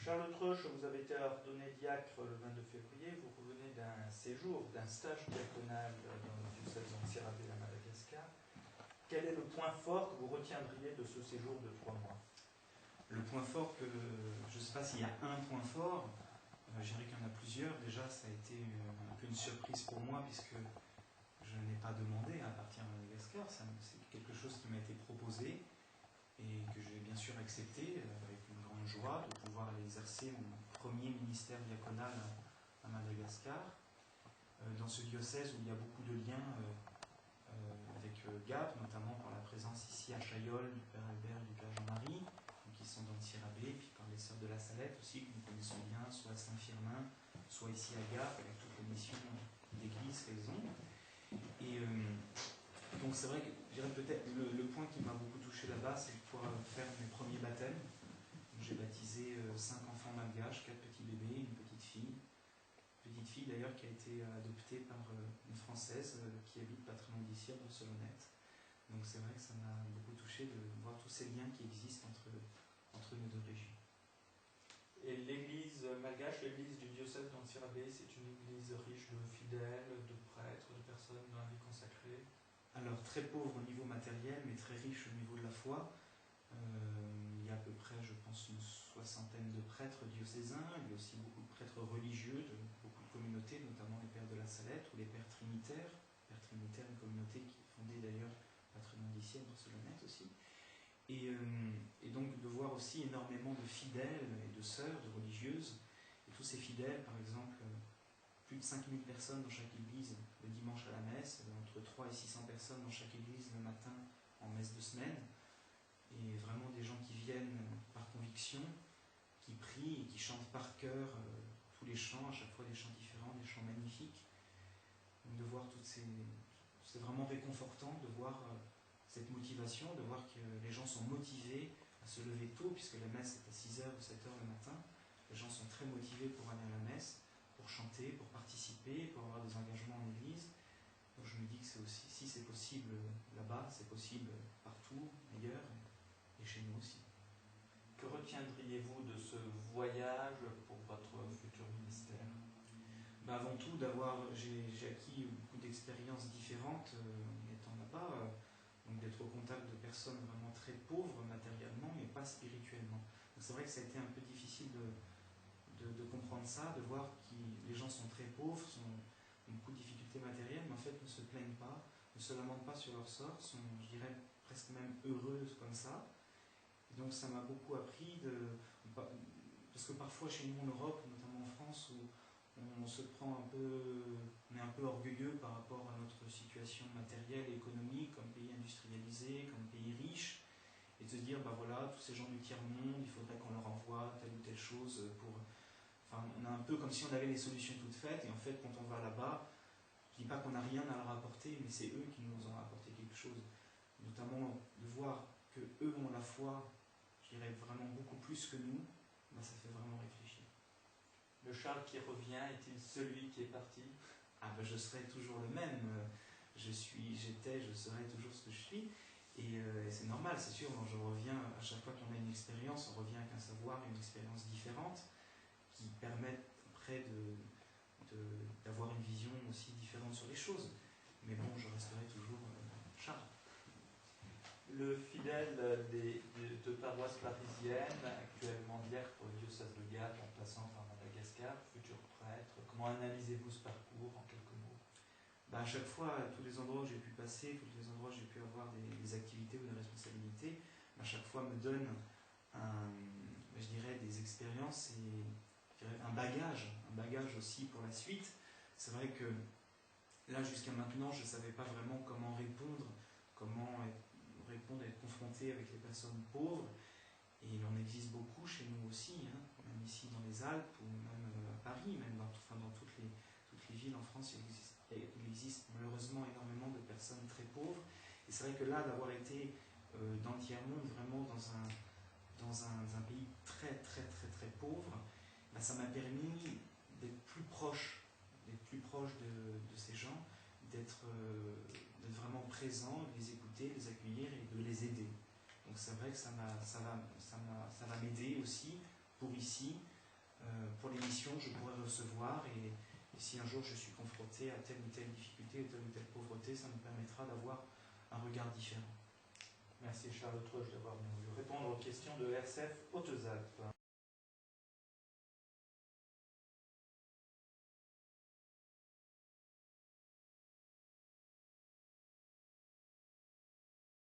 Charles Treuch, vous avez été ordonné diacre le 22 février, vous revenez d'un séjour, d'un stage diaconal dans le diocèse d'Antsirabe à Madagascar. Quel est le point fort que vous retiendriez de ce séjour de 3 mois? Le point fort, je ne sais pas s'il y a un point fort, je dirais qu'il y en a plusieurs. Déjà, ça a été un peu une surprise pour moi, puisque je n'ai pas demandé à partir de Madagascar. C'est quelque chose qui m'a été proposé et que j'ai bien sûr accepté avec une grande joie de pouvoir aller exercer mon premier ministère diaconal à Madagascar, dans ce diocèse où il y a beaucoup de liens avec Gap, notamment par la présence ici à Chaillol du Père Albert et du Père Jean-Marie, qui sont dans Antsirabe, puis par les sœurs de la Salette aussi, que nous connaissons bien, soit à Saint-Firmin, soit ici à Gap, avec toutes les missions d'église qu'elles ont. Et donc c'est vrai que je dirais peut-être le point qui m'a beaucoup touché là-bas, c'est de pouvoir faire mes premiers baptêmes. J'ai baptisé 5 enfants malgaches, 4 petits bébés, une petite fille. Petite fille d'ailleurs qui a été adoptée par une Française qui habite pas très loin d'ici, à Barcelonnette. Donc c'est vrai que ça m'a beaucoup touché de voir tous ces liens qui existent entre nos deux régions. Et l'église malgache, l'église du diocèse d'Antsirabe, c'est une église riche de fidèles, de prêtres, de personnes dans la vie consacrée? Alors très pauvre au niveau matériel, mais très riche au niveau de la foi. Il y a à peu près, je pense, une 60aine de prêtres diocésains. Il y a aussi beaucoup de prêtres religieux de beaucoup de communautés, notamment les pères de la Salette ou les pères trinitaires. Pères trinitaires, une communauté qui est fondée d'ailleurs pas très loin d'ici, à Barcelonnette aussi. Et donc de voir aussi énormément de fidèles et de sœurs, de religieuses. Et tous ces fidèles, par exemple, plus de 5000 personnes dans chaque église le dimanche à la messe, entre 300 et 600 personnes dans chaque église le matin en messe de semaine. Et vraiment des gens qui viennent par conviction, qui prient et qui chantent par cœur tous les chants, à chaque fois des chants différents, des chants magnifiques. Donc de voir toutes ces... C'est vraiment réconfortant de voir cette motivation, de voir que les gens sont motivés à se lever tôt, puisque la messe est à 6h ou 7h le matin. Les gens sont très motivés pour aller à la messe, pour chanter, pour participer, pour avoir des engagements en église. Donc je me dis que c'est aussi, si c'est possible là-bas, c'est possible partout, ailleurs, et chez nous aussi. Que retiendriez-vous de ce voyage pour votre futur ministère? Avant tout, j'ai acquis beaucoup d'expériences différentes en étant là-bas, donc d'être au contact de personnes vraiment très pauvres matériellement, mais pas spirituellement. C'est vrai que ça a été un peu difficile de comprendre ça, de voir que les gens sont très pauvres, ont beaucoup de difficultés matérielles, mais en fait ne se plaignent pas, ne se lamentent pas sur leur sort, sont, je dirais, presque même heureuses comme ça. Et donc ça m'a beaucoup appris, parce que parfois chez nous en Europe, notamment en France, où on se prend on est un peu orgueilleux par rapport à notre situation matérielle et économique, comme pays industrialisé, comme pays riche, et de se dire, voilà, tous ces gens du tiers-monde, il faudrait qu'on leur envoie telle ou telle chose pour... Enfin, on a un peu comme si on avait les solutions toutes faites, et en fait, quand on va là-bas, je ne dis pas qu'on n'a rien à leur apporter, mais c'est eux qui nous ont apporté quelque chose. Notamment de voir qu'eux ont la foi, je dirais vraiment beaucoup plus que nous, ça fait vraiment réfléchir. Le Charles qui revient est-il celui qui est parti? Je serai toujours le même. Je serai toujours ce que je suis. Et c'est normal, c'est sûr. Je reviens, à chaque fois qu'on a une expérience, on revient avec un savoir, une expérience différente, qui permettent après d'avoir une vision aussi différente sur les choses. Mais bon, je resterai toujours Charles. Le fidèle de paroisse parisienne, actuellement diacre pour le diocèse de Gap, en passant par Madagascar, futur prêtre, comment analysez-vous ce parcours en quelques mots? À chaque fois, à tous les endroits où j'ai pu passer, tous les endroits où j'ai pu avoir des activités ou des responsabilités, à chaque fois me donne je dirais, des expériences et je dirais, un bagage aussi pour la suite. C'est vrai que là, jusqu'à maintenant, je ne savais pas vraiment comment répondre et être confronté avec les personnes pauvres. Et il en existe beaucoup chez nous aussi, même ici dans les Alpes ou même à Paris, même dans toutes les villes en France, il existe malheureusement énormément de personnes très pauvres. Et c'est vrai que là, d'avoir été dans le tiers-monde, vraiment dans un pays très très très très pauvre, ça m'a permis d'être plus proche de ces gens, d'être vraiment présent, de les écouter, de les accueillir et de les aider. Donc c'est vrai que ça va m'aider aussi pour ici, pour les missions que je pourrais recevoir, et si un jour je suis confronté à telle ou telle difficulté ou telle pauvreté, ça me permettra d'avoir un regard différent. Merci Charles Troche d'avoir venu répondre aux questions de RCF Hautes-Alpes.